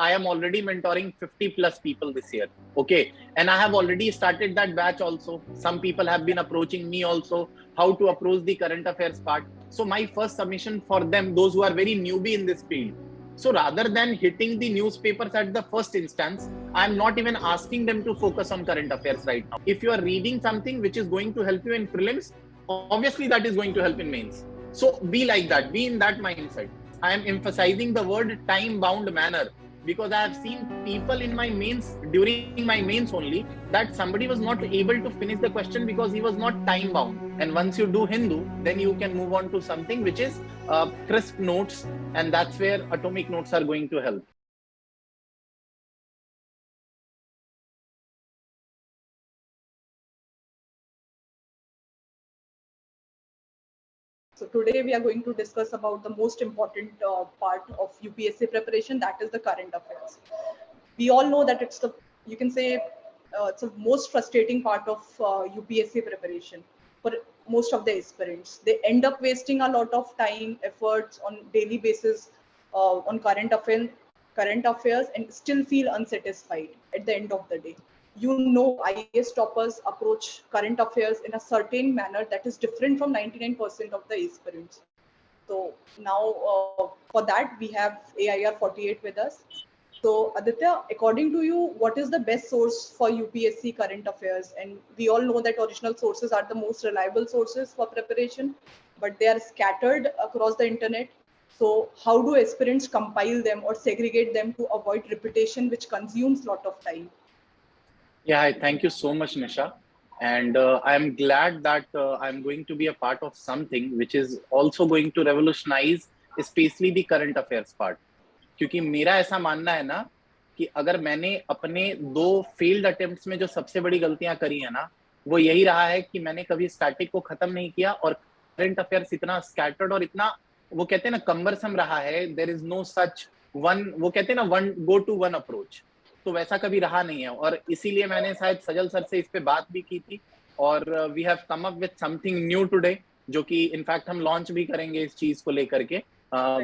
I am already mentoring 50 plus people this year. Okay. And I have already started that batch also. Some people have been approaching me also how to approach the current affairs part. So my first submission for them, those who are very newbie in this field. So rather than hitting the newspapers at the first instance, I'm not even asking them to focus on current affairs right now. If you are reading something which is going to help you in prelims, obviously that is going to help in mains. So be like that, be in that mindset. I am emphasizing the word time-bound manner because I have seen people in my mains, during my mains only, that somebody was not able to finish the question because he was not time-bound. And once you do Hindu, then you can move on to something which is crisp notes, and that's where atomic notes are going to help. So today we are going to discuss about the most important part of UPSC preparation, that is the current affairs. We all know that it's the, you can say, it's the most frustrating part of UPSC preparation for most of the aspirants. They end up wasting a lot of time, efforts on daily basis on current affairs and still feel unsatisfied at the end of the day. You know, IAS toppers approach current affairs in a certain manner that is different from 99% of the aspirants. So now for that we have AIR 48 with us. So Aditya, according to you, what is the best source for UPSC current affairs? And we all know that original sources are the most reliable sources for preparation, but they are scattered across the internet. So how do aspirants compile them or segregate them to avoid repetition, which consumes a lot of time? Yeah, thank you so much, Nisha. And I'm glad that I'm going to be a part of something which is also going to revolutionize, especially the current affairs part. क्योंकि मेरा ऐसा मानना है ना कि अगर मैंने अपने 2 फेल्ड अटेम्प्ट्स में जो सबसे बड़ी गलतियां करी है ना, वो यही रहा है कि मैंने कभी स्टैटिक को खत्म नहीं किया और करंट अफेयर्स इतना स्कैटर्ड और इतना, वो कहते हैं ना, कम्बरसम रहा है. There is no such one, वो कहते हैं ना, one go to one approach. तो वैसा कभी रहा नहीं है और इसीलिए मैंने शायद सजल सर से इस पे बात भी की थी और we have come up with something new today, जो कि इनफैक्ट हम लॉन्च भी करेंगे इस चीज को लेकर के,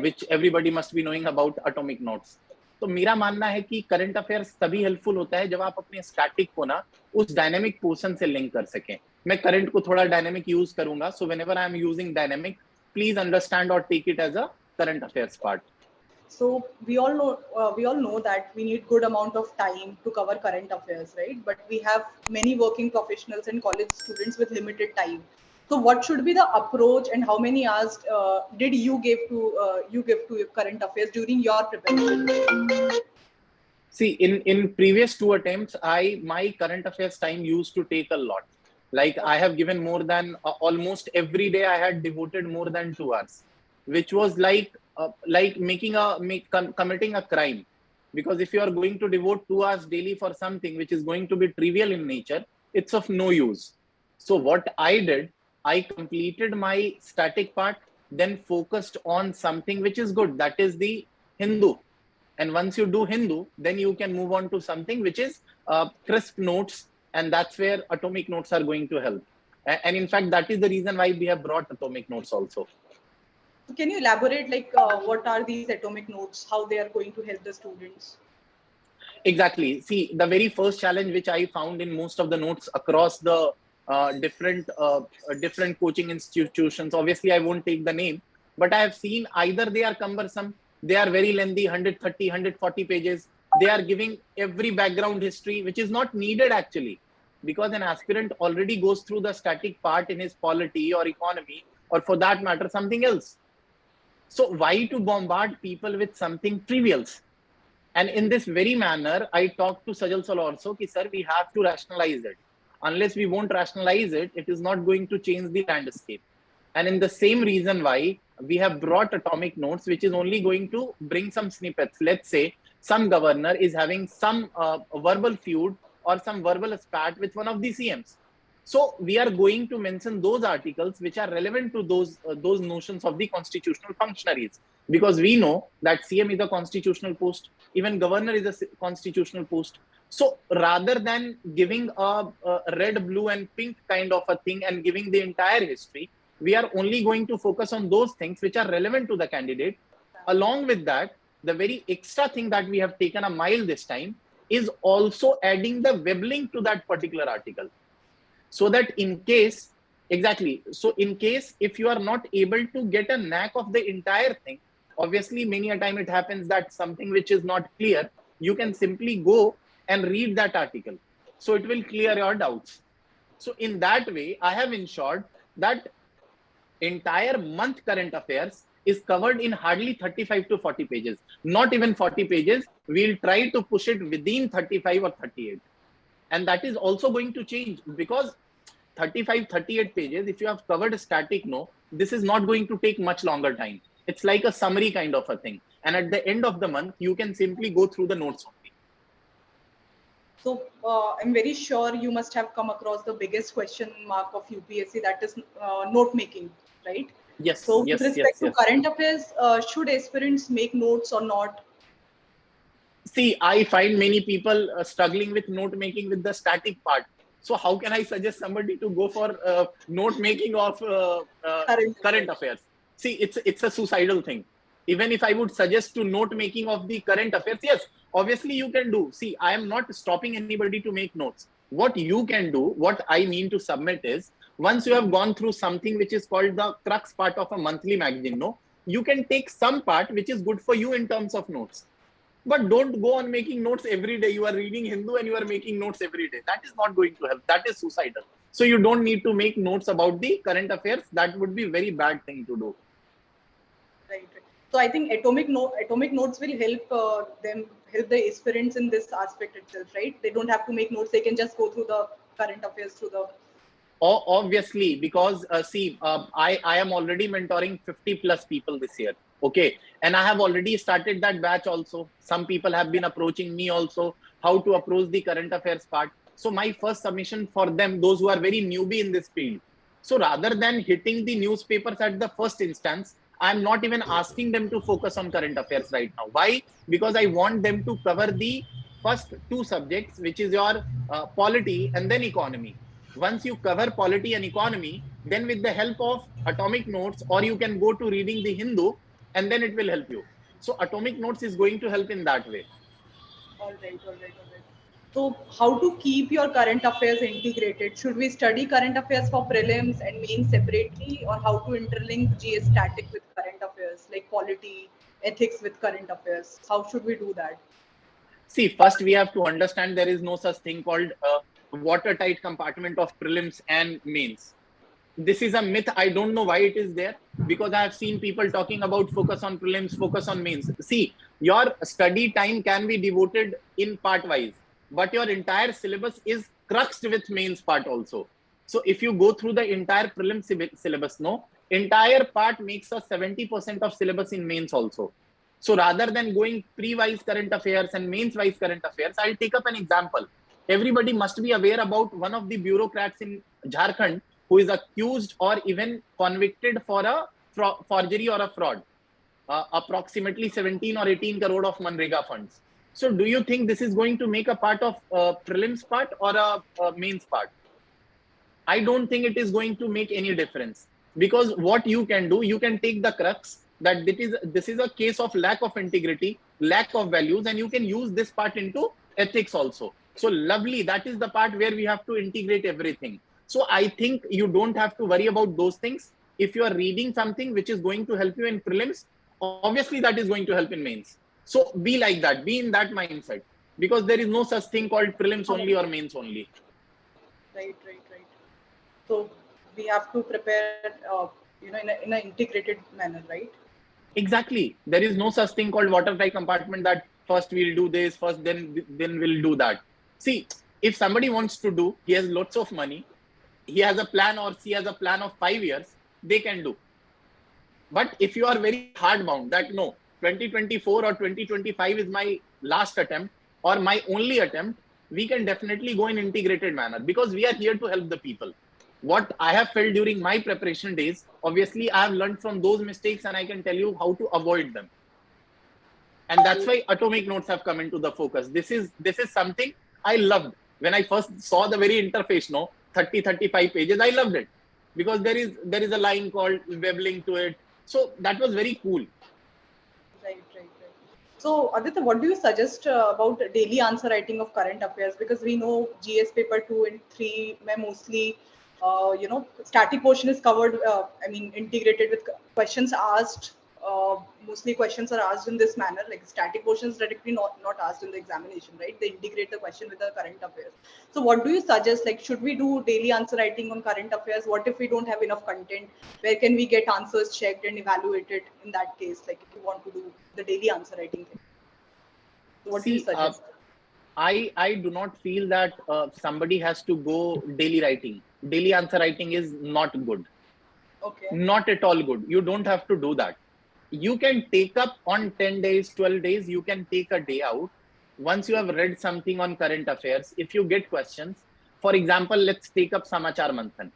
which everybody must be knowing about atomic notes. तो मेरा मानना है कि करंट अफेयर्स तभी हेल्पफुल होता है जब आप अपने स्टैटिक को ना उस डायनेमिक पोर्शन से लिंक कर सकें. मैं करंट को थोड़ा डायनेमिक यूज करूंगा, so whenever I am using dynamic, please understand और take it as a current affairs part. So we all know that we need good amount of time to cover current affairs, right? But we have many working professionals and college students with limited time. So what should be the approach and how many hours did you give to current affairs during your preparation? See, in previous 2 attempts, my current affairs time used to take a lot. Like I have given more than almost every day I had devoted more than 2 hours, which was like committing a crime. Because if you are going to devote 2 hours daily for something which is going to be trivial in nature, it's of no use. So what I did, I completed my static part, then focused on something which is good, that is the Hindu. And once you do Hindu, then you can move on to something which is crisp notes, and that's where atomic notes are going to help. And in fact, that is the reason why we have brought atomic notes also. Can you elaborate, like, what are these atomic notes, how they are going to help the students? Exactly. See, the very first challenge which I found in most of the notes across the different coaching institutions, obviously I won't take the name, but I have seen either they are cumbersome, they are very lengthy, 130, 140 pages. They are giving every background history, which is not needed actually, because an aspirant already goes through the static part in his polity or economy, or for that matter, something else. So why to bombard people with something trivial? And in this very manner, I talked to Sajal Sir also, ki sir, we have to rationalize it. Unless we won't rationalize it, it is not going to change the landscape. And in the same reason why we have brought atomic notes, which is only going to bring some snippets. Let's say some governor is having some verbal feud or some verbal spat with one of the CMs. So we are going to mention those articles which are relevant to those notions of the constitutional functionaries, because we know that CM is a constitutional post, even governor is a constitutional post. So rather than giving a red, blue and pink kind of a thing and giving the entire history, we are only going to focus on those things which are relevant to the candidate. Along with that, the very extra thing that we have taken a mile this time is also adding the web link to that particular article. So that in case, exactly, so in case if you are not able to get a knack of the entire thing, obviously many a time it happens that something which is not clear, you can simply go and read that article. So it will clear your doubts. So in that way, I have ensured that entire month current affairs is covered in hardly 35 to 40 pages, not even 40 pages. We'll try to push it within 35 or 38. And that is also going to change, because 35, 38 pages, if you have covered a static, no, this is not going to take much longer time. It's like a summary kind of a thing. And at the end of the month, you can simply go through the notes only. So I'm very sure you must have come across the biggest question mark of UPSC, that is note making, right? Yes. So yes, with respect yes, to current affairs, should aspirants make notes or not? See, I find many people struggling with note making with the static part. So how can I suggest somebody to go for note making of current affairs? See, it's a suicidal thing. Even if I would suggest to note making of the current affairs, yes, obviously you can do. See, I am not stopping anybody to make notes. What you can do, what I mean to submit is, once you have gone through something which is called the crux part of a monthly magazine, no, you can take some part which is good for you in terms of notes. But don't go on making notes every day. You are reading Hindu and you are making notes every day. That is not going to help. That is suicidal. So you don't need to make notes about the current affairs. That would be a very bad thing to do. Right. So I think atomic notes will help help the aspirants in this aspect itself, right? They don't have to make notes. They can just go through the current affairs through the. Obviously, because I am already mentoring 50 plus people this year. Okay. And I have already started that batch also. Some people have been approaching me also how to approach the current affairs part. So my first submission for them, those who are very newbie in this field. So rather than hitting the newspapers at the first instance, I'm not even asking them to focus on current affairs right now. Why? Because I want them to cover the first two subjects, which is your polity and then economy. Once you cover polity and economy, then with the help of atomic notes, or you can go to reading the Hindu, and then it will help you. So atomic notes is going to help in that way. All right. So how to keep your current affairs integrated? Should we study current affairs for prelims and mains separately, or how to interlink GS static with current affairs, like polity, ethics with current affairs? How should we do that? See, first we have to understand there is no such thing called watertight compartment of prelims and mains. This is a myth. I don't know why it is there, because I have seen people talking about focus on prelims, focus on mains. See, your study time can be devoted in part wise, but your entire syllabus is cruxed with mains part also. So if you go through the entire prelim syllabus, no, entire part makes a 70% of syllabus in mains also. So rather than going pre-wise current affairs and mains-wise current affairs, I'll take up an example. Everybody must be aware about one of the bureaucrats in Jharkhand who is accused or even convicted for a forgery or a fraud, approximately 17 or 18 crore of Manrega funds. So do you think this is going to make a part of prelims part or a mains part? I don't think it is going to make any difference, because what you can do, you can take the crux that this is a case of lack of integrity, lack of values, and you can use this part into ethics also. So lovely, that is the part where we have to integrate everything. So I think you don't have to worry about those things. If you are reading something which is going to help you in prelims, obviously that is going to help in mains. So be like that, be in that mindset, because there is no such thing called prelims only or mains only. Right. So we have to prepare, in an integrated manner, right? Exactly. There is no such thing called watertight compartment that first we'll do this, first then we'll do that. See, if somebody wants to do, he has lots of money, he has a plan or she has a plan of 5 years, they can do. But if you are very hard bound that no, 2024 or 2025 is my last attempt or my only attempt, we can definitely go in integrated manner, because we are here to help the people. What I have felt during my preparation days, obviously I have learned from those mistakes and I can tell you how to avoid them. And that's why atomic notes have come into the focus. This is something I loved. When I first saw the very interface, 35 pages, I loved it, because there is a line called web link to it. So that was very cool. Right. So, Aditya, what do you suggest about daily answer writing of current affairs? Because we know GS paper 2 and 3 may mostly, static portion is covered, integrated with questions asked. Mostly questions are asked in this manner, like static portions directly not asked in the examination, right? They integrate the question with the current affairs. So what do you suggest? Like, should we do daily answer writing on current affairs? What if we don't have enough content? Where can we get answers checked and evaluated in that case? Like, if you want to do the daily answer writing thing. So what do you See, suggest? I do not feel that somebody has to go daily writing. Daily answer writing is not good. Okay. Not at all good. You don't have to do that. You can take up on 10 days, 12 days, you can take a day out. Once you have read something on current affairs, if you get questions, for example, let's take up Samachar Manthan.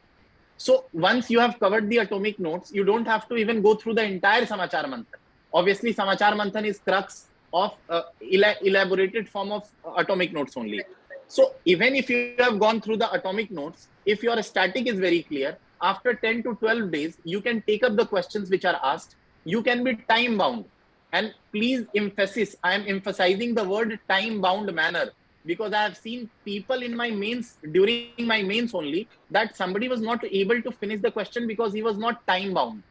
So once you have covered the atomic notes, you don't have to even go through the entire Samachar Manthan. Obviously, Samachar Manthan is crux of elaborated form of atomic notes only. So even if you have gone through the atomic notes, if your static is very clear, after 10 to 12 days, you can take up the questions which are asked. You can be time bound. And please emphasis, I am emphasizing the word time bound manner, because I have seen people in my mains, during my mains only, that somebody was not able to finish the question because he was not time bound.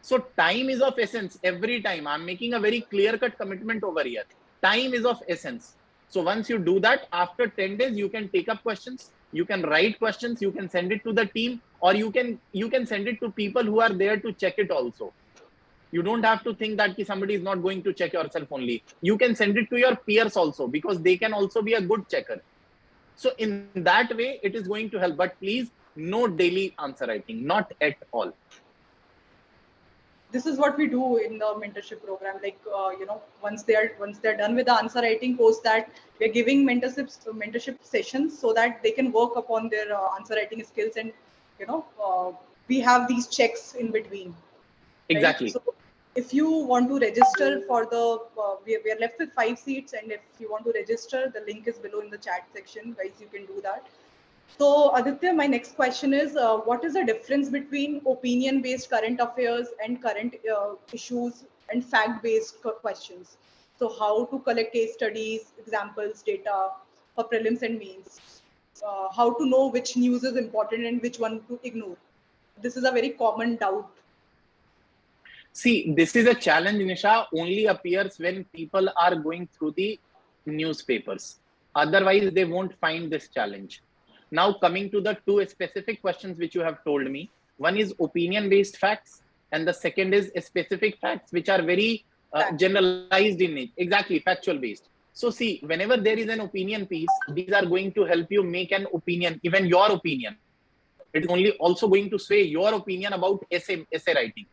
So time is of essence every time. I'm making a very clear cut commitment over here. Time is of essence. So once you do that, after 10 days, you can take up questions, you can write questions, you can send it to the team, or you can send it to people who are there to check it also. You don't have to think that somebody is not going to check yourself only. You can send it to your peers also, because they can also be a good checker. So in that way, it is going to help. But please, no daily answer writing, not at all. This is what we do in the mentorship program. Like, once they're done with the answer writing, post that we're giving mentorship sessions so that they can work upon their answer writing skills, and we have these checks in between, right? Exactly. So if you want to register for the, we are left with 5 seats, and if you want to register, the link is below in the chat section, guys. You can do that. So, Aditya, my next question is, what is the difference between opinion-based current affairs and current issues and fact-based questions? So, how to collect case studies, examples, data for prelims and mains? How to know which news is important and which one to ignore? This is a very common doubt. See, this is a challenge, Nisha, only appears when people are going through the newspapers. Otherwise, they won't find this challenge. Now, coming to the two specific questions which you have told me, one is opinion-based facts, and the second is specific facts, which are very generalized in nature, exactly factual-based. So, see, whenever there is an opinion piece, these are going to help you make an opinion, even your opinion. It is only also going to sway your opinion about essay writing,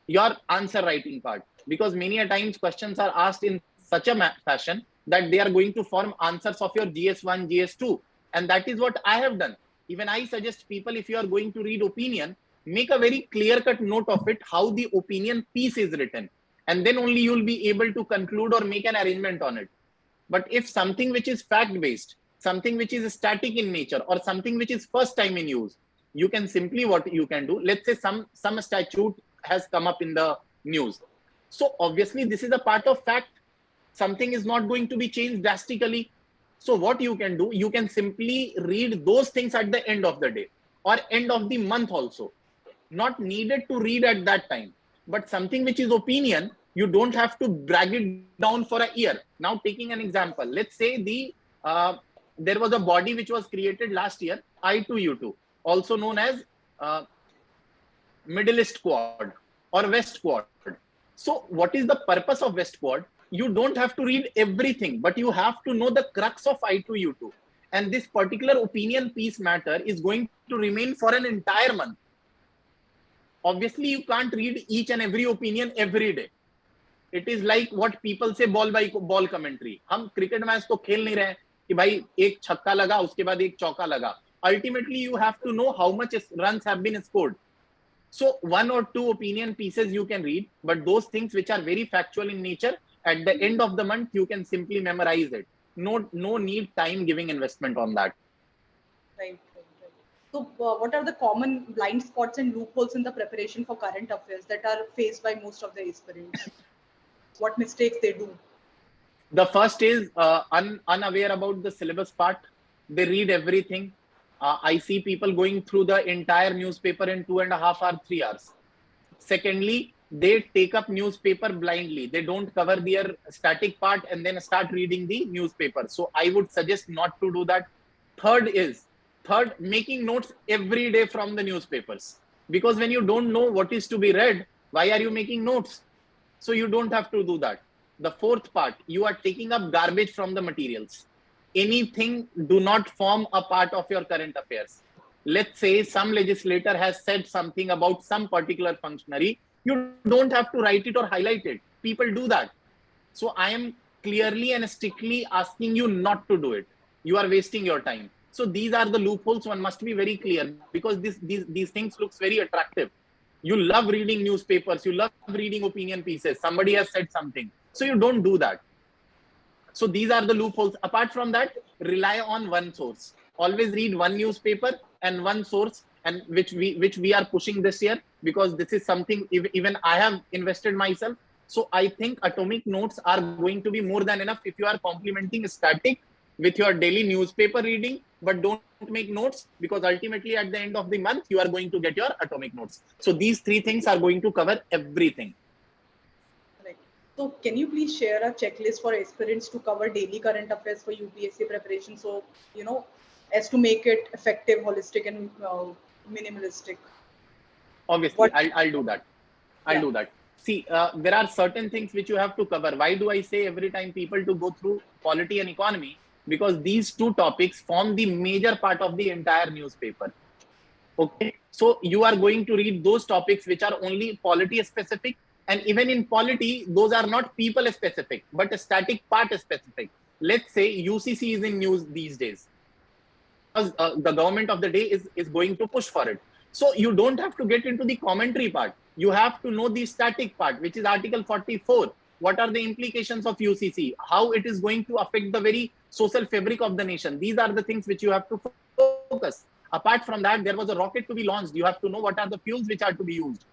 your answer writing part, because many a times questions are asked in such a fashion that they are going to form answers of your GS1, GS2, and that is what I have done. Even I suggest people, if you are going to read opinion, make a very clear cut note of it, how the opinion piece is written, and then only you will be able to conclude or make an arrangement on it. But if something which is fact based, something which is static in nature, or something which is first time in use, you can simply, what you can do, let's say some statute has come up in the news. So obviously this is a part of fact. Something is not going to be changed drastically. So what you can do, you can simply read those things at the end of the day or end of the month also. Not needed to read at that time. But something which is opinion, you don't have to drag it down for a year. Now, taking an example, let's say there was a body which was created last year, I2U2, also known as Middle East Quad or West Quad. So what is the purpose of West Quad? You don't have to read everything, but you have to know the crux of I2U2. And this particular opinion piece matter is going to remain for an entire month. Obviously, you can't read each and every opinion every day. It is like what people say ball by ball commentary. हम cricket match तो खेल नहीं रहे कि भाई एक छक्का लगा उसके बाद एक चौका लगा. Ultimately, you have to know how much runs have been scored. So one or two opinion pieces you can read, but those things which are very factual in nature, at the end of the month, you can simply memorize it. No need time giving investment on that. Right. So what are the common blind spots and loopholes in the preparation for current affairs that are faced by most of the aspirants? what mistakes they do? The first is unaware about the syllabus part. They read everything. I see people going through the entire newspaper in 2.5 or 3 hours. Secondly, they take up newspaper blindly. They don't cover their static part and then start reading the newspaper. So I would suggest not to do that. Third, making notes every day from the newspapers. Because when you don't know what is to be read, why are you making notes? So you don't have to do that. The fourth part, you are taking up garbage from the materials. Anything do not form a part of your current affairs. Let's say some legislator has said something about some particular functionary. You don't have to write it or highlight it. People do that. So I am clearly and strictly asking you not to do it. You are wasting your time. So these are the loopholes. One must be very clear, because these things looks very attractive. You love reading newspapers. You love reading opinion pieces. Somebody has said something. So you don't do that. So these are the loopholes. Apart from that, rely on one source. Always read one newspaper and one source, and which we are pushing this year, because this is something even I have invested myself. So I think atomic notes are going to be more than enough if you are complementing static with your daily newspaper reading, but don't make notes, because ultimately at the end of the month, you are going to get your atomic notes. So these three things are going to cover everything. Right. So can you please share a checklist for aspirants to cover daily current affairs for UPSC preparation? So, as to make it effective, holistic, and minimalistic. Obviously, I'll do that. I'll do that. See, there are certain things which you have to cover. Why do I say every time people to go through polity and economy? Because these two topics form the major part of the entire newspaper. Okay, so you are going to read those topics which are only polity specific, and even in polity, those are not people specific, but a static part specific. Let's say UCC is in news these days, because the government of the day is going to push for it. So you don't have to get into the commentary part. You have to know the static part, which is Article 44. What are the implications of UCC? How it is going to affect the very social fabric of the nation? These are the things which you have to focus. Apart from that, there was a rocket to be launched. You have to know what are the fuels which are to be used.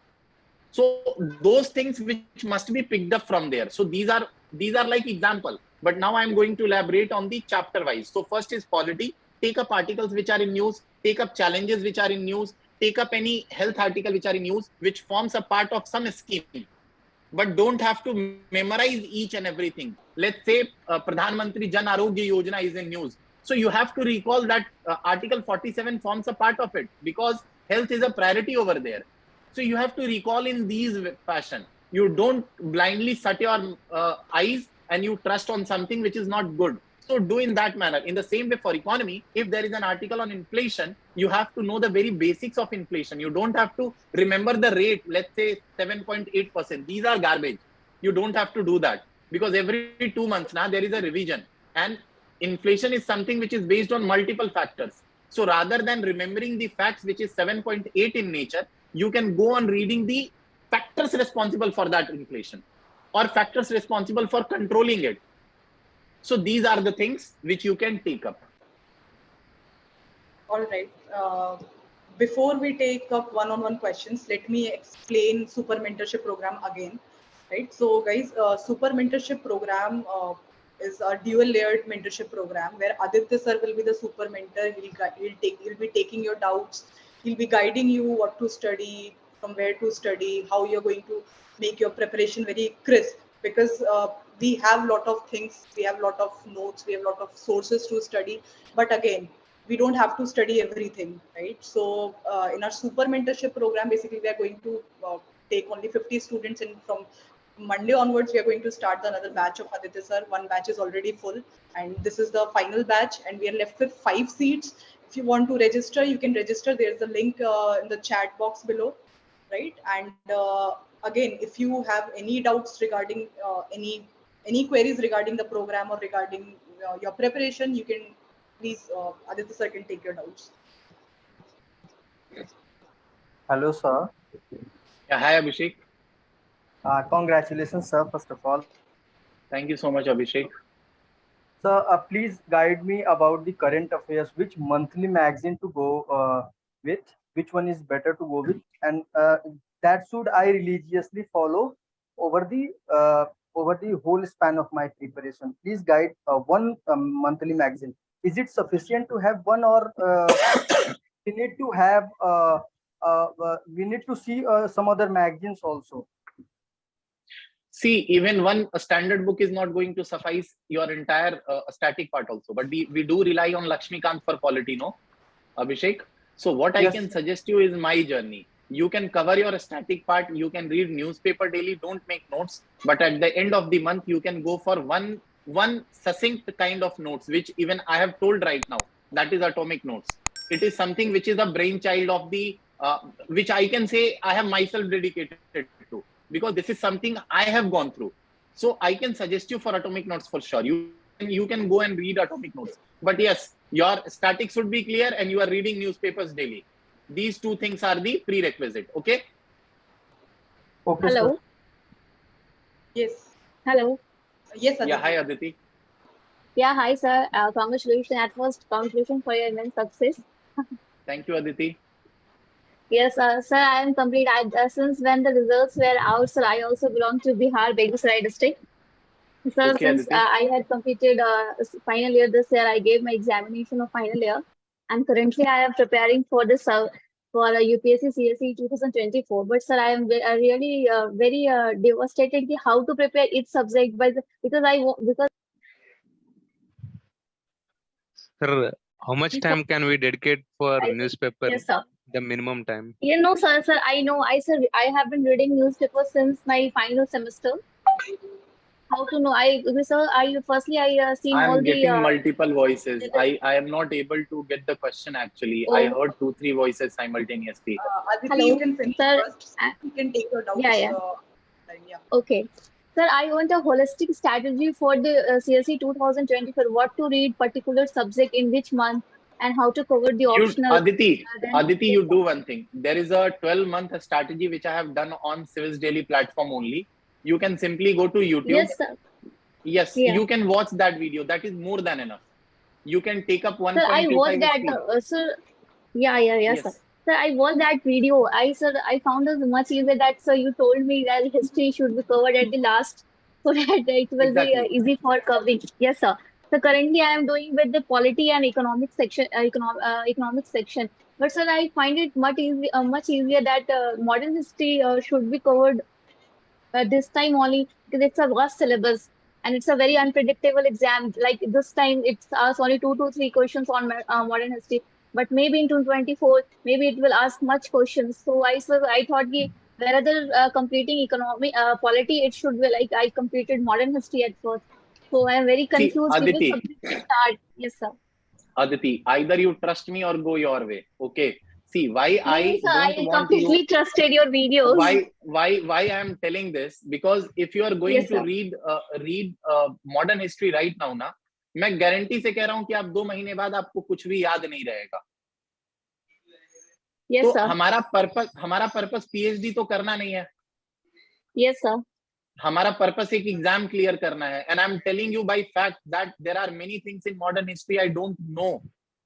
So those things which must be picked up from there. So these are like example. But now I'm going to elaborate on the chapter wise. So first is polity. Take up articles which are in news. Take up challenges which are in news. Take up any health article which are in news, which forms a part of some scheme. But don't have to memorize each and everything. Let's say Pradhan Mantri Jan Arogya Yojana is in news. So you have to recall that Article 47 forms a part of it, because health is a priority over there. So you have to recall in these fashion. You don't blindly shut your eyes and you trust on something which is not good. So do in that manner. In the same way for economy, if there is an article on inflation, you have to know the very basics of inflation. You don't have to remember the rate, let's say 7.8%. These are garbage. You don't have to do that, because every 2 months now there is a revision, and inflation is something which is based on multiple factors. So rather than remembering the facts, which is 7.8 in nature, you can go on reading the factors responsible for that inflation, or factors responsible for controlling it. So these are the things which you can take up. All right. Before we take up one-on-one questions, let me explain Super Mentorship Program again. Right. So, guys, Super Mentorship Program is a dual-layered mentorship program where Aditya sir will be the super mentor. He'll be taking your doubts. He'll be guiding you what to study, from where to study, how you're going to make your preparation very crisp. Because we have a lot of things, we have a lot of notes, we have a lot of sources to study. But again, we don't have to study everything, right? So in our super mentorship program, basically we are going to take only 50 students, and from Monday onwards we are going to start another batch of Aditya sir. One batch is already full, and this is the final batch, and we are left with 5 seats. If you want to register, you can register. There's a link in the chat box below, right? And again, if you have any doubts regarding any queries regarding the program or regarding your preparation, you can please, Aditya sir can take your doubts. Hello, sir. Yeah, hi, Abhishek. Congratulations, sir, first of all. Thank you so much, Abhishek. Sir, please guide me about the current affairs, which monthly magazine to go with, which one is better to go with, and that should I religiously follow over the over the whole span of my preparation. Please guide one monthly magazine. Is it sufficient to have one, or we need to have we need to see some other magazines also? See, even one standard book is not going to suffice your entire static part also. But we do rely on Lakshmikant for quality, no, Abhishek? So what I can suggest you is my journey. You can cover your static part. You can read newspaper daily. Don't make notes. But at the end of the month, you can go for one succinct kind of notes, which even I have told right now. That is atomic notes. It is something which is a brainchild of the, which I can say I have myself dedicated to, because this is something I have gone through. So I can suggest you for atomic notes for sure. You can go and read atomic notes. But yes, your statics should be clear and you are reading newspapers daily. These two things are the prerequisite. Okay. Okay. Hello. Sir. Yes. Hello. Yes, Aditi. Yeah. Hi, Aditi. Yeah. Hi, sir. Congratulations. At first, congratulations for your immense success. Thank you, Aditi. Yes, sir. I am complete. Since when the results were out, sir, I also belong to Bihar, Begusarai district. Sir, Okay, since Aditi. I had completed final year this year, I gave my examination of final year, and currently I am preparing for this for UPSC CSE 2024. But sir, I am really very devastated ki how to prepare each subject, because Sir, how much time can we dedicate for newspaper? yes, sir. The minimum time. You know, sir, I know. I have been reading newspapers since my final semester. How to know? Sir, I seen I all am the getting multiple voices. I am not able to get the question actually. I heard 2-3 voices simultaneously. Aditi, Hello, you can finish sir. first. You can take your doubts. Yeah. Okay. Sir, I want a holistic strategy for the CSE 2024. What to read, particular subject in which month, and how to cover the optional. Aditi, you do one thing. There is a 12-month strategy which I have done on Civilsdaily platform only. You can simply go to YouTube. Yes, sir. Yes, Yeah. you can watch that video. That is more than enough. You can take up 1.25 Sir, I watched that. speed. Sir, yes, sir. Yes. Sir, I watched that video. I found it much easier that, sir, you told me that history should be covered at the last, so that it will be Exactly. easy for covering. Yes, sir. So currently I am doing with the polity and economic section, economic section. But sir, I find it much easier that modern history should be covered this time only, because it's a vast syllabus and it's a very unpredictable exam. Like this time, it's asked only 2 to 3 questions on modern history. But maybe in 2024, maybe it will ask much questions. So I thought that rather completing polity, it should be like I completed modern history at first. So I am very See, confused which Aditi, subject to start. Yes, sir. Aditi, either you trust me or go your way. Okay. See, why Please, I I don't want completely you. trusted your videos. Why I am telling this? Because if you are going Yes, to sir. read modern history right now ना, मैं guarantee से कह रहा हूँ कि आप 2 महीने बाद आपको कुछ भी याद नहीं रहेगा. Yes, तो sir. हमारा पर्पस पीएचडी तो करना नहीं है. Yes, sir. हमारा पर्पस एक एग्जाम क्लियर करना है. And I am telling you by fact that there are many things in modern history I don't know.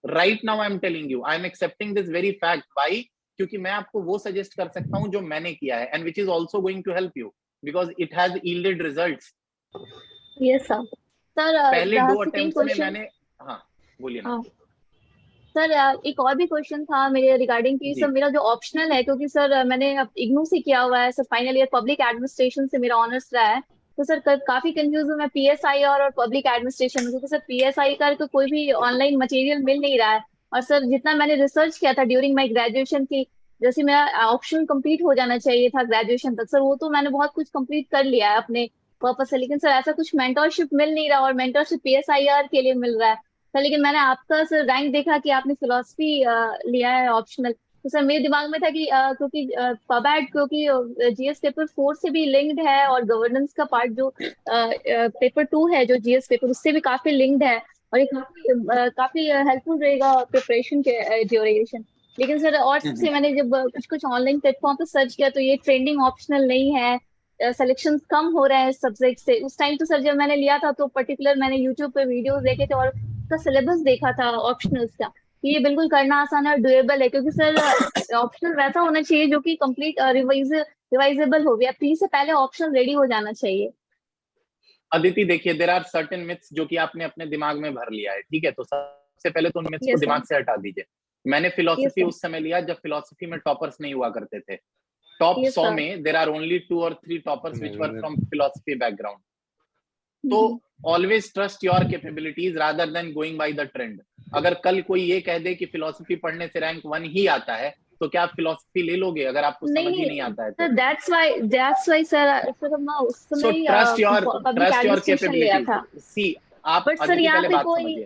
Right now I am telling you, I am accepting this very fact. Why? क्योंकि मैं आपको वो suggest कर सकता हूं जो मैंने किया है, and which is also going to help you because it has yielded results. Yes, sir. Sir, पहले 2 second अटेम्प्ट्स में question. मैंने, हाँ बोलिए ना. सर एक और भी क्वेश्चन था मेरे रिगार्डिंग कि सर मेरा जो ऑप्शनल है, क्योंकि सर मैंने इग्नू से किया हुआ है, sir final year public administration से मेरा ऑनर्स रहा है. तो सर काफी कंफ्यूज हूँ मैं पीएसआई और पब्लिक एडमिनिस्ट्रेशन में, क्योंकि सर पीएसआई का तो कोई भी ऑनलाइन मटेरियल मिल नहीं रहा है. और सर जितना मैंने रिसर्च किया था ड्यूरिंग माई ग्रेजुएशन की, जैसे मेरा ऑप्शन कंप्लीट हो जाना चाहिए था ग्रेजुएशन तक, सर वो तो मैंने बहुत कुछ कंप्लीट कर लिया है अपने पर्पज से. लेकिन सर ऐसा कुछ मेंटरशिप मिल नहीं रहा, और मेंटरशिप पीएसआईआर के लिए मिल रहा है. सर लेकिन मैंने आपका सर रैंक देखा कि आपने फिलोसफी लिया है ऑप्शनल. तो सर मेरे दिमाग में था कि क्योंकि पबैट क्योंकि जीएस पेपर 4 से भी लिंक्ड है, और गवर्नेंस का पार्ट जो पेपर 2 है जो जीएस पेपर, उससे भी काफी लिंक्ड है, और ये काफी हेल्पफुल रहेगा प्रिपरेशन के ड्यूरेशन. लेकिन सर और से मैंने जब कुछ ऑनलाइन प्लेटफॉर्म पे सर्च किया तो ये ट्रेंडिंग ऑप्शनल नहीं है, सिलेक्शन कम हो रहा है सब्जेक्ट से. उस टाइम तो सर जब मैंने लिया था तो पर्टिकुलर मैंने यूट्यूब पे वीडियोस देखे थे और उसका सिलेबस देखा था ऑप्शनल्स का, कि ये बिल्कुल करना आसान है, डुएबल है. क्योंकि सर ऑप्शनल वैसा होना चाहिए जो कि कंप्लीट रिवाइजेबल हो गया, प्री से पहले ऑप्शनल रेडी हो जाना चाहिए. अदिति देखिए, देयर आर सर्टेन मिथ्स जो कि आपने अपने दिमाग में भर लिया है, ठीक है? तो सबसे पहले तो उन मिथ्स को दिमाग से हटा दीजिए। मैंने फिलोसफी उस समय लिया जब फिलोसफी में टॉपर्स नहीं हुआ करते थे। टॉप 100 में there are only 2 or 3 toppers which were from philosophy background. तो always trust your capabilities rather than going by the trend. अगर कल कोई ये कह दे कि फिलोसफी पढ़ने से रैंक 1 ही आता है, तो क्या आप फिलोसफी ले लोगे अगर आपको समझ ही नहीं आता है तो? दैट्स व्हाई सर हम उस समय ट्रस्ट योर कैपेबिलिटी लिया था। सी आप बट सर यहाँ पे कोई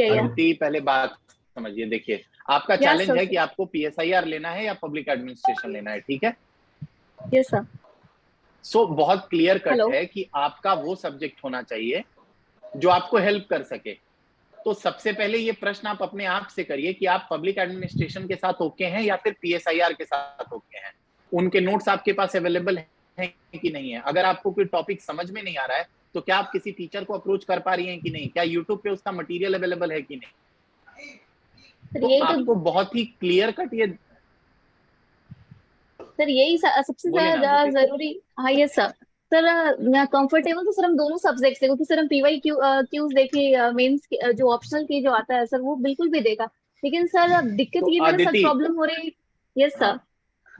अदिति पहले बात समझिए। देखिए, आपका चैलेंज है कि आपको पीएसआईआर लेना है या पब्लिक एडमिनिस्ट्रेशन लेना है, ठीक है? Yes sir. सो बहुत क्लियर कट है कि आपका वो सब्जेक्ट होना चाहिए जो आपको हेल्प कर सके। तो सबसे पहले ये प्रश्न आप अपने आप से करिए कि आप पब्लिक एडमिनिस्ट्रेशन के साथ ओके हैं या फिर पीएसआईआर के साथ ओके हैं। उनके नोट्स आपके पास अवेलेबल हैं कि नहीं है? अगर आपको कोई टॉपिक समझ में नहीं आ रहा है तो क्या आप किसी टीचर को अप्रोच कर पा रही हैं कि नहीं? क्या यूट्यूब पे उसका मटेरियल अवेलेबल है कि नहीं? तो आपको बहुत ही क्लियर कट ये सर यही सबसे ज्यादा जरूरी। हाँ ये सर कंफर्टेबल तो सर हम दोनों सब्जेक्ट से, क्योंकि सर हम पीवाई क्यूज देखे मेंस जो ऑप्शनल के जो आता है सर वो बिल्कुल भी देखा। लेकिन सर दिक्कत ये मेरे साथ प्रॉब्लम हो रही। यस सर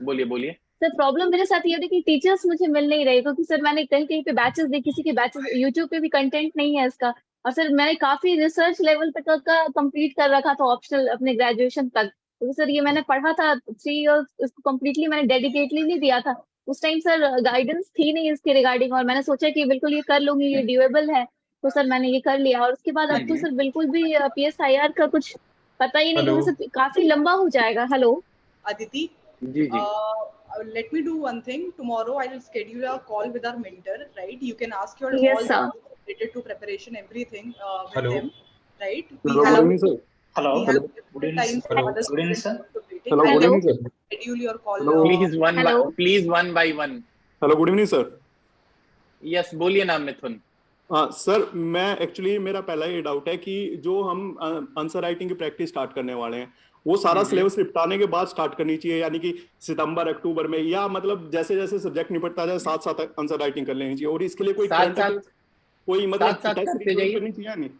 बोलिए। सर प्रॉब्लम मेरे साथ ये है कि टीचर्स मुझे मिल नहीं रहे, क्योंकि सर मैंने कहीं पे बैचेस देखे, किसी के बैचेस यूट्यूब पे भी कंटेंट नहीं है इसका। और सर मैंने काफी रिसर्च लेवल तक का कंप्लीट कर रखा था ऑप्शनल अपने ग्रेजुएशन तक। तो सर ये मैंने पढ़ा था 3 years, इसको कम्प्लीटली मैंने डेडिकेटली नहीं दिया था। उस टाइम सर गाइडेंस थी नहीं इसके रिगार्डिंग, और मैंने सोचा कि बिल्कुल ये कर लूंगी, ये ड्यूएबल है। तो सर मैंने ये कर लिया, और उसके बाद अब तो सर बिल्कुल भी पीएसआईआर का कुछ पता ही नहीं, क्योंकि सर काफी लंबा हो जाएगा। Hello Aditi, ji let me do one thing. Tomorrow I will schedule a call with our mentor, right? You can ask your yes, all related to preparation, everything with them, right? Hello. Good evening, sir. Good evening, sir. Hello, good evening, sir. Schedule your call. Please one by one. Hello, good evening sir. Yes, बोलिए ना मिथुन। Sir मैं actually मेरा पहला ये doubt है कि जो हम आंसर राइटिंग की प्रैक्टिस स्टार्ट करने वाले हैं वो सारा सिलेबस निपटाने के बाद स्टार्ट करनी चाहिए, यानी कि सितंबर अक्टूबर में, या मतलब जैसे जैसे सब्जेक्ट निपटता जाए साथ साथ आंसर राइटिंग कर लेनी चाहिए? और इसके लिए कोई मतलब टेस्ट सीरीज करनी चाहिए?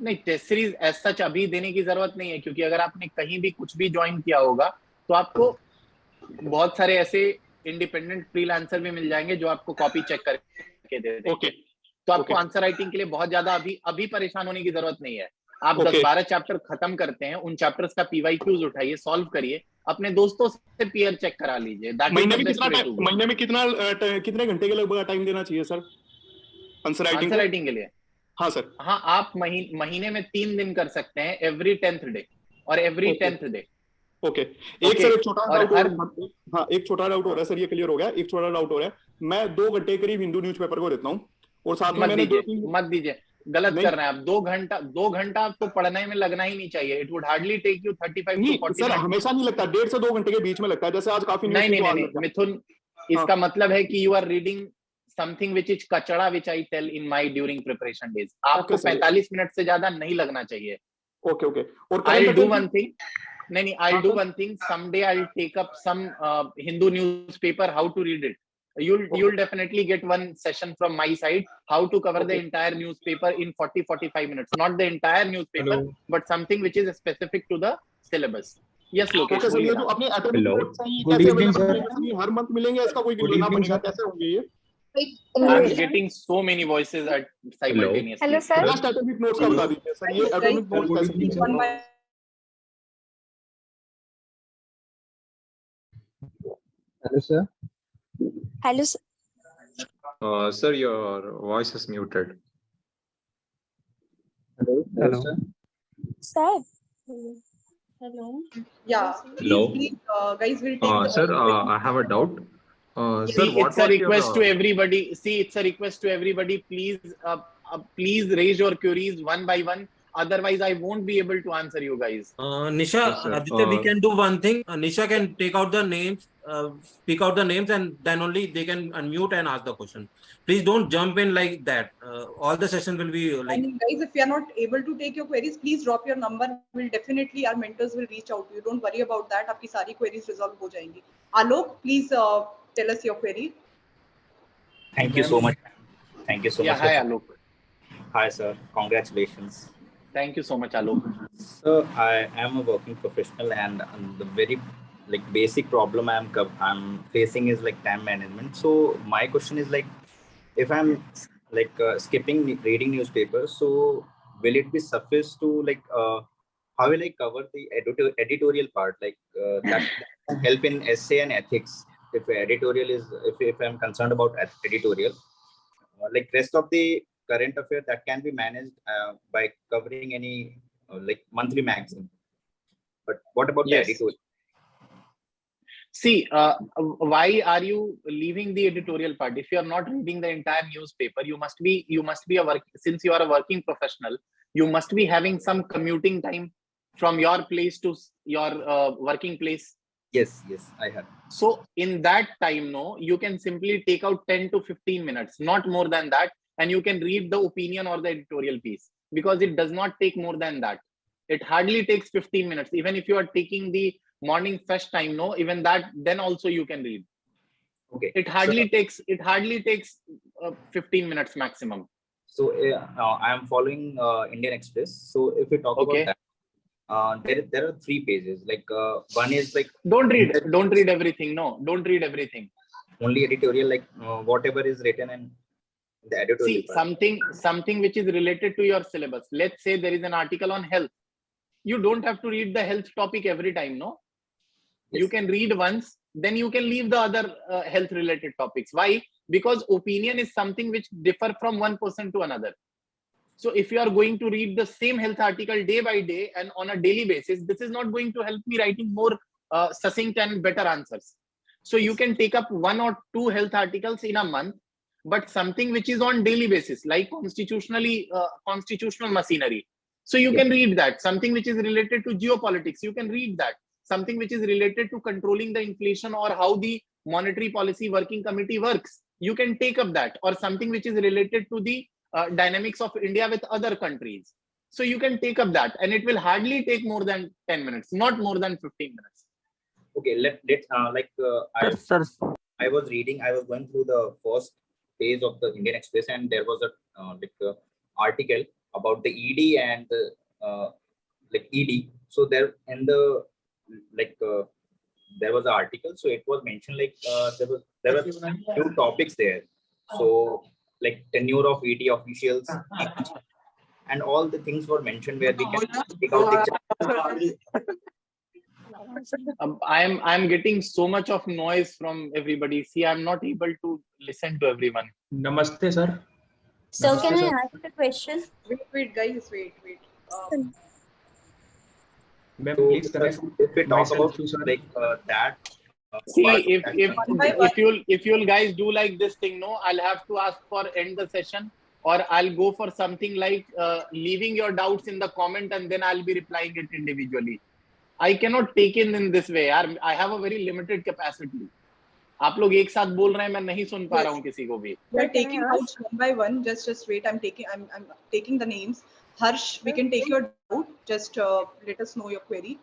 नहीं, टेस्ट सीरीज एज सच अभी देने की जरूरत नहीं है, क्योंकि अगर आपने कहीं भी कुछ भी ज्वाइन किया होगा तो आपको बहुत सारे ऐसे इंडिपेंडेंट फ्रीलांसर भी मिल जाएंगे जो आपको कॉपी चेक करके दे देंगे। तो आपको आंसर राइटिंग के लिए बहुत ज्यादा अभी परेशान होने की जरूरत नहीं है। आप 10-12 चैप्टर खत्म करते हैं, उन चैप्टर्स का पीवाई क्यूज उठाइए, सॉल्व करिए, अपने दोस्तों से पीयर चेक करा लीजिए। महीने में कितने घंटे के लगभग टाइम देना चाहिए सर आंसर राइटिंग के लिए? हाँ सर। हाँ, आप महीने में 3 दिन कर सकते हैं, एवरी 10th डे और एवरी 10th डे। एक छोटा डाउट हो रहा है सर, ये क्लियर हो गया। एक छोटा डाउट हो रहा है, मैं 2 घंटे करीब हिंदू न्यूज़पेपर को देता हूँ और साथ में मत दीजिए, गलत कर रहे हैं आप। 2 घंटा आपको पढ़ने में लगना ही नहीं चाहिए। It would hardly take you 35 to 40 sir, हमेशा नहीं लगता, 1.5 से 2 घंटे के बीच में लगता है, जैसे आज काफी नहीं मिथुन, इसका मतलब है कि you are reading something which is कचड़ा which I tell in my during preparation days. आपको 45 मिनट से ज्यादा नहीं लगना चाहिए। ओके। और I'll do one thing. I'll do one thing. Someday I'll take up some Hindu newspaper, how to read it. You'll definitely get one session from my side, how to cover the entire newspaper in 40-45 minutes. Not the entire newspaper, but something which is specific to the syllabus. Yes, Lokesh. ये जो अपने academic notes हैं ये कैसे available हर month मिलेंगे? इसका कोई गिनना पड़ेगा, कैसे होंगे ये? I'm getting so many voices at simultaneously. Hello sir. Last academic notes का बता दीजिए सर, ये एकेडमिक नोट्स कैसे मिलेंगे? Hello sir. Hello sir. Sir, your voice is muted. Hello. Sir. Hello. Yeah. Hello. Please, guys, will take Sir, I have a doubt. Sir, it's a request to everybody. See, it's a request to everybody. Please raise your queries one by one. Otherwise, I won't be able to answer you guys. Nisha, Yes, Aditya, we can do one thing. Nisha can take out the names, speak out the names, and then only they can unmute and ask the question. Please don't jump in like that. All the session will be like. And guys, if you are not able to take your queries, please drop your number. Will definitely our mentors will reach out to you. Don't worry about that. आपकी सारी queries resolve हो जाएंगी. Alok, please tell us your query. Thank you so much. Thank you so Yeah, much. hi Alok. Hi sir, congratulations. Thank you so much, Alok. So I am a working professional, and the very basic problem I'm facing is like time management. So my question is like, if I'm skipping reading newspapers, so will it be suffice to how will I cover the editorial part, that can help in essay and ethics? If editorial is, if I'm concerned about editorial, rest of the current affair that can be managed by covering any monthly magazine. But what about the Yes. editorial? See, why are you leaving the editorial part? If you are not reading the entire newspaper, you must be since you are a working professional, you must be having some commuting time from your place to your working place. Yes, I have. So in that time, no, you can simply take out 10 to 15 minutes, not more than that, and you can read the opinion or the editorial piece, because it does not take more than that. It hardly takes 15 minutes. Even if you are taking the morning fresh time, no, even that, then also you can read. Okay. It hardly takes 15 minutes maximum. So I am following Indian Express. So if we talk about that, there are 3 pages. One is don't read everything. No, don't read everything. Only editorial, whatever is written in the editorial. See, something which is related to your syllabus. Let's say there is an article on health. You don't have to read the health topic every time, no? Yes. You can read once, then you can leave the other health related topics. Why? Because opinion is something which differ from one person to another. So if you are going to read the same health article day by day and on a daily basis, this is not going to help me writing more succinct and better answers. So you can take up 1 or 2 health articles in a month, but something which is on daily basis, like constitutional machinery. So you can read that. Something which is related to geopolitics, you can read that. Something which is related to controlling the inflation or how the monetary policy working committee works, you can take up that. Or something which is related to the dynamics of India with other countries. So you can take up that, and it will hardly take more than 10 minutes, not more than 15 minutes. Okay, I was going through the first page of the Indian Express, and there was a article about the ED and the ED. So there in the there was an article. So it was mentioned there were 2 topics there. So tenure of ED officials and all the things were mentioned where we can take out the. I'm getting so much of noise from everybody. See, I'm not able to listen to everyone. Namaste, sir. So can I ask a question? Wait, guys, wait. Ma'am, please connect. If we talk about that. See, if you'll guys do like this thing, no, I'll have to ask for end the session, or I'll go for something like leaving your doubts in the comment and then I'll be replying it individually. I cannot take in this way. I have a very limited capacity. आप लोग एक साथ बोल रहे हैं, मैं नहीं सुन पा रहा हूँ किसी को भी. We're taking doubts one by one. Just wait. I'm taking the names. Harsh, we can take your doubt. Just let us know your query.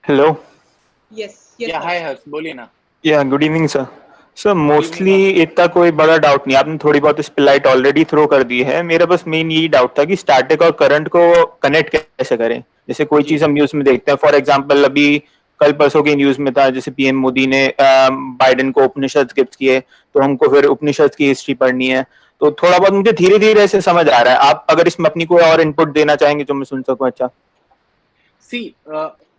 Hello. Yes. Yeah, hi Harsh, बोलिए ना. Yeah, good evening, sir. Sir mostly इतना कोई बड़ा doubt नहीं, आपने थोड़ी बहुत स्पिलाइट already throw कर दी है. मेरा बस मेन यही डाउट था कि स्टैटिक और करंट को कनेक्ट कैसे करें. जैसे कोई चीज हम न्यूज में देखते हैं, फॉर एग्जांपल अभी कल परसों की न्यूज में था, जैसे पीएम मोदी ने बाइडेन को उपनिषद गिफ्ट किए, तो हमको फिर उपनिषद की हिस्ट्री पढ़नी है. तो थोड़ा बहुत मुझे धीरे धीरे ऐसे समझ आ रहा है. आप अगर इसमें अपनी कोई और इनपुट देना चाहेंगे जो मैं सुन सकूं. अच्छा. See,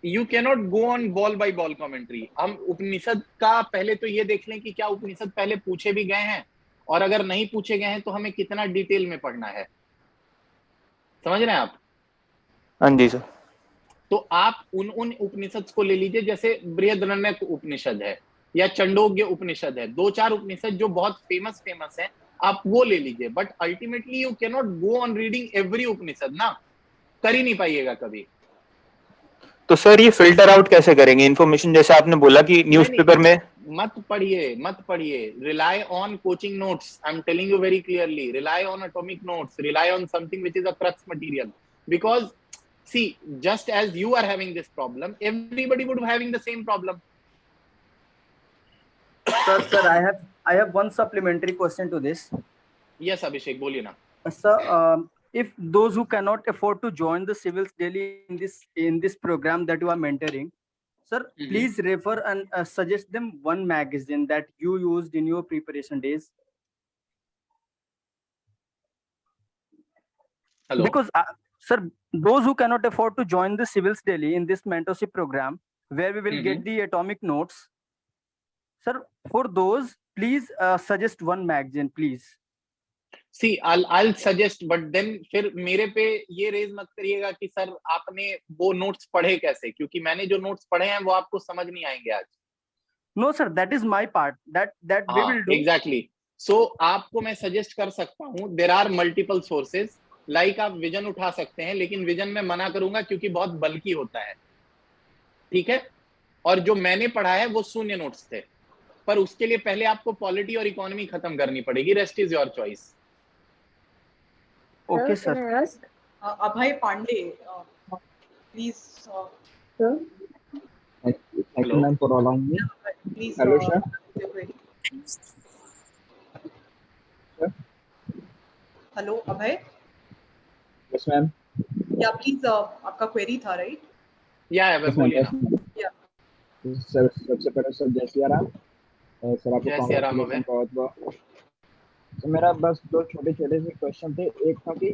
you cannot go on ball by ball commentary. हम उपनिषद का पहले तो ये देख लें कि क्या उपनिषद पहले पूछे भी गए हैं, और अगर नहीं पूछे गए हैं तो हमें कितना डिटेल में पढ़ना है. समझ रहे हैं आप? हाँ जी सर. तो आप उन उपनिषद को ले लीजिए, जैसे बृहदारण्यक उपनिषद है या चंडोग्य उपनिषद है, 2-4 उपनिषद जो बहुत फेमस है, आप वो ले लीजिए. But ultimately you can not go on reading every Upanishad ना, कर ही नहीं पाइएगा कभी. तो सर ये फिल्टर आउट कैसे करेंगे इन्फॉर्मेशन, जैसे आपने बोला कि न्यूज़पेपर में मत पढ़िए. Rely on coaching notes. I am telling you very clearly, rely on atomic notes, rely on something which is a crux material. Because see, just as you are having this problem, everybody would be having the same problem. Sir, I have one supplementary question to this. Yes, Abhishek, boliye na. Sir, if those who cannot afford to join the Civilsdaily in this program that you are mentoring, sir, please refer and suggest them one magazine that you used in your preparation days. Hello. Because, sir, those who cannot afford to join the Civilsdaily in this mentorship program, where we will get the atomic notes, sir, for those, please suggest one magazine, please. See, I'll suggest, but then फिर मेरे पे ये raise मत करिएगा कि sir आपने वो notes पढ़े कैसे, क्योंकि मैंने जो नोट्स पढ़े हैं वो आपको समझ नहीं आएंगे आज. No sir, that is my part. That we will do. Exactly. So आपको मैं सजेस्ट कर सकता हूँ. There are multiple sources. Like आप विजन उठा सकते हैं, लेकिन विजन में मना करूंगा क्योंकि बहुत बल्कि होता है. ठीक है. और जो मैंने पढ़ा है वो शून्य नोट्स थे, पर उसके लिए पहले आपको पॉलिटी और इकोनॉमी खत्म करनी पड़ेगी. Rest is your choice. Okay, sir. Abhay Pandey, please. Sir. Thank you, ma'am, for allowing me. Please. Hello, sir. Sir. Hello, Abhay. Yes, ma'am. Yeah, please. आपका query था, right? Yeah, बोलिए ना. Yeah. Sir, सबसे पहले sir जय Siya Ram. Sir आपको congratulation बहुत बहुत. तो मेरा बस दो छोटे छोटे से क्वेश्चन थे. एक था कि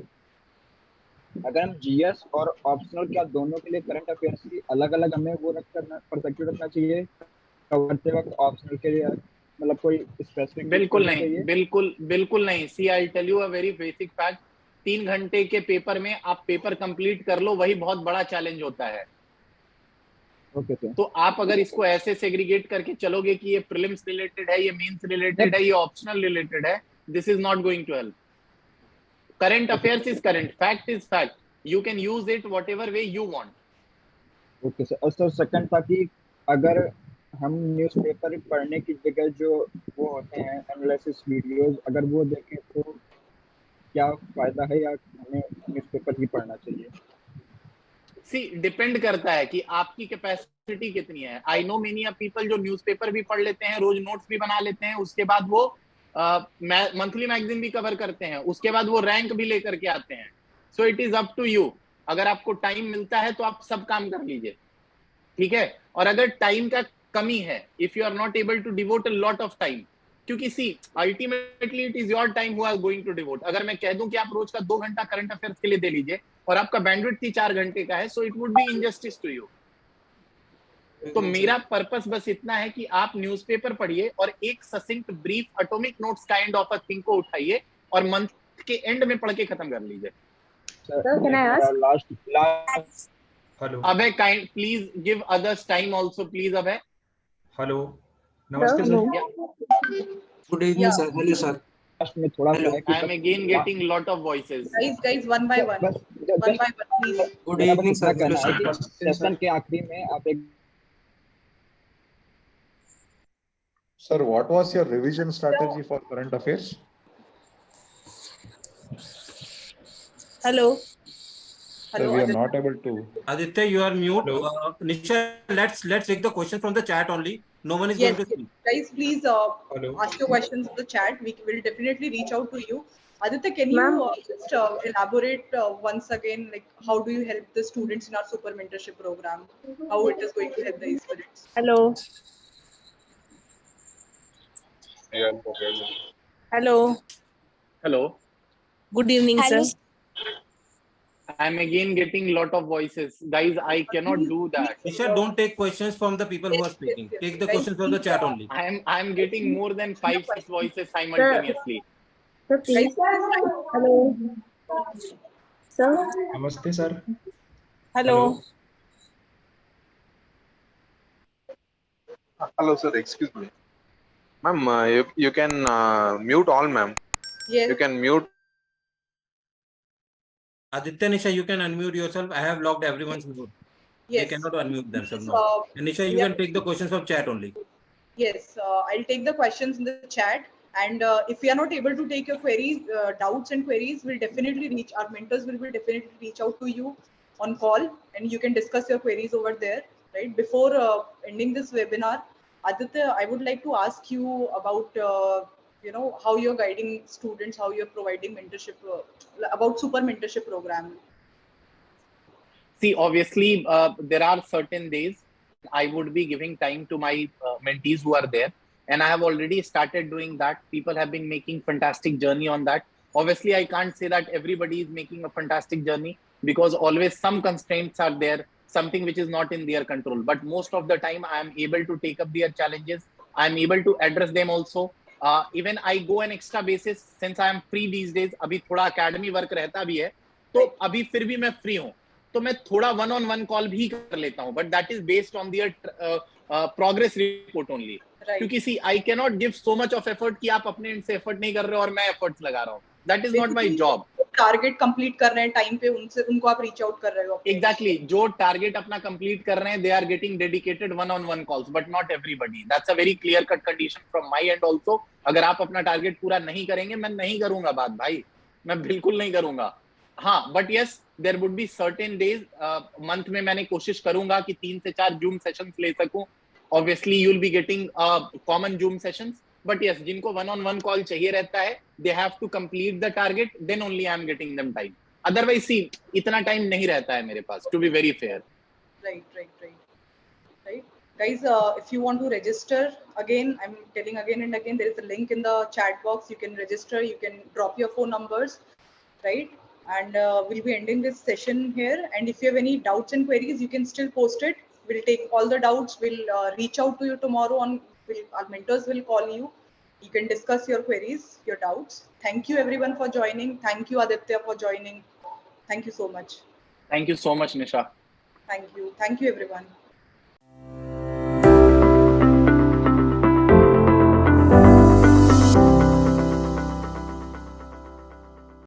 अगर हम जीएस और ऑप्शनल क्या दोनों के लिए करंट अफेयर्स की अलग अलग हमें वो परस्पेक्टिव रखना चाहिए करते वक्त, ऑप्शनल के लिए मतलब कोई स्पेसिफिक? बिल्कुल नहीं, बिल्कुल नहीं. See I tell you a very basic fact. 3 घंटे के पेपर में आप पेपर कंप्लीट कर लो, वही बहुत बड़ा चैलेंज होता है. Okay sir. तो आप अगर इसको ऐसे सेग्रीगेट करके चलोगे कि ये प्रीलिम्स रिलेटेड है, ये मेंस रिलेटेड है, ये ऑप्शनल रिलेटेड है, this is not going to help. Current affairs is current, fact is fact. You can use it whatever way you want. Okay sir. और सर सेकंड था कि अगर हम न्यूज़पेपर पढ़ने की जगह जो वो होते हैं एनालिसिस वीडियोस, अगर वो देखें तो क्या फायदा है या हमें न्यूज़पेपर ही पढ़ना चाहिए? सी डिपेंड करता है कि आपकी कैपेसिटी कितनी है. आई नो मेनी पीपल जो न्यूज़पेपर भी पढ़ लेते हैं, रोज नोट्स भी बना लेते हैं, उसके बाद वो मंथली मैगजीन भी कवर करते हैं, उसके बाद वो रैंक भी लेकर के आते हैं. So it is up to you. अगर आपको टाइम मिलता है तो आप सब काम कर लीजिए. ठीक है. और अगर टाइम का कमी है, if you are not able to devote a lot of time, क्योंकि see ultimately it is your time who are going to devote. अगर मैं कह दूं कि आप रोज का 2 घंटा करंट अफेयर्स के लिए दे लीजिए और आपका बैंडविड्थ ही 4 घंटे का है, so it would be injustice to you. तो मेरा पर्पस बस इतना है कि आप न्यूज़पेपर पढ़िए और एक succinct brief atomic notes kind of a thing को उठाइए और मंथ के एंड में पढ़ के खत्म कर लीजिए. हेलो अबे kind please give others time also please. अबे हेलो नमस्ते sir. Good evening sir. Hello sir. में थोड़ा सा I am again getting lot of voices. Guys, one by one, please. Good evening sir. Hello sir. Session के आखिरी में आप एक Sir, what was your revision strategy for current affairs? Hello. Sir, we are not able to. Aditya, you are mute. Nisha, let's take the question from the chat only. No one is Yes, going to speak. guys, please ask your questions in the chat. We will definitely reach out to you. Aditya, can you just elaborate once again, like how do you help the students in our super mentorship program? How it is going to help the aspirants? Hello. Hello. Hello. Good evening, Hello. sir. I'm again getting lot of voices. Guys, I cannot do that. Nisha, don't take questions from the people who are speaking. Take the questions from the chat only. I'm getting more than 5-6 voices simultaneously. Sir, please. Hello. Sir. नमस्ते sir. Hello. Hello sir, excuse me. Ma'am, you can mute all, ma'am. Yes. You can mute. Aditya, Nisha, you can unmute yourself. I have locked everyone's mute. Yes. They cannot unmute themselves now. And Nisha, you can take the questions from chat only. Yes, I'll take the questions in the chat. And if we are not able to take your queries, doubts and queries, we'll definitely our mentors will definitely reach out to you on call and you can discuss your queries over there, right? Before ending this webinar, Aditya, I would like to ask you about how you're guiding students, how you're providing mentorship, about super mentorship program. See, obviously, there are certain days I would be giving time to my mentees who are there. And I have already started doing that. People have been making fantastic journey on that. Obviously, I can't say that everybody is making a fantastic journey because always some constraints are there, something which is not in their control. But most of the time, I am able to take up their challenges. I am able to address them also. Even I go an extra basis since I am free these days. अभी थोड़ा academy work रहता भी है, तो अभी फिर भी मैं free हूँ. तो मैं थोड़ा वन ऑन वन कॉल भी कर लेता हूं, but that is based on their progress report only. क्योंकि see I can not give so much of effort कि आप अपने एंड से एफर्ट नहीं कर रहे हो और मैं एफर्ट्स लगा रहा हूं. That is not my job. Target complete कर रहे हैं टाइम पे, उनको आप रीच आउट कर रहे हो. एग्जैक्टली, जो टारगेट अपना कंप्लीट कर रहे हैं, they are getting dedicated one on one calls, but not everybody. That's a very clear cut condition from my end also. अगर आप अपना टारगेट पूरा नहीं करेंगे, मैं नहीं करूंगा बात भाई, मैं बिल्कुल नहीं करूंगा. हाँ, but yes, there would be certain days month में मैंने कोशिश करूंगा कि 3 से 4 जूम सेशंस ले सकूं. Obviously you will be getting common Zoom sessions, but yes, जिनको वन ऑन वन कॉल चाहिए रहता है, they have to complete the target, then only I am getting them time. Otherwise see, इतना time नहीं रहता है मेरे पास, to be very fair. Right. Guys, if you want to register, again, I'm telling again and again, there is a link in the chat box. You can register, you can drop your phone numbers, right? And we'll be ending this session here. And if you have any doubts and queries, you can still post it. We'll take all the doubts. We'll reach out to you tomorrow. Our mentors will call you. You can discuss your queries, your doubts. Thank you everyone for joining. Thank you Aditya for joining. Thank you so much. Thank you so much, Nisha. Thank you. Thank you everyone.